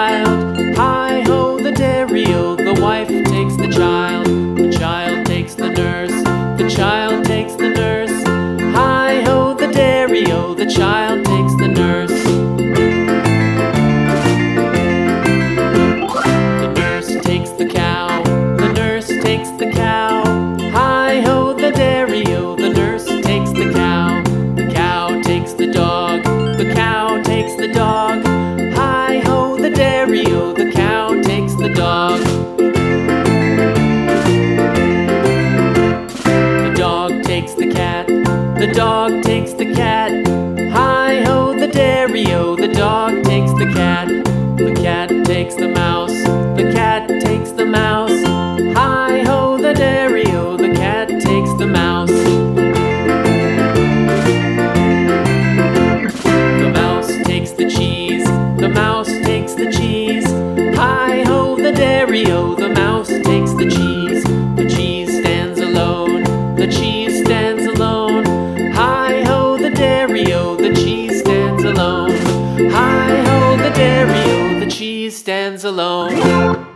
child. Hi-ho the dairy-o, the wife takes the child. The child takes the nurse, the child takes the nurse. Hi-ho the dairy-o, the child takes the nurse. The nurse takes the cow, the nurse takes the cow. Hi-ho the dairy-o, the nurse takes the cow. The cow takes the dog, the cow takes the dog. Hi-ho the dairy-o, the cow takes the dog. The dog takes the cat, the dog takes the cat. Hi-ho the dairy-o, the dog takes the cat. The cat takes the mouse, the cat takes the mouse. Hi-ho the dairy-o, the cat takes the mouse. The mouse takes the cheese, the mouse takes the cheese. Hi-ho the dairy-o, the mouse takes the cheese. The cheese stands alone, the cheese stands alone. Hi-ho the dairy-o, the cheese stands alone. Hi-ho the dairy-o, the cheese stands alone.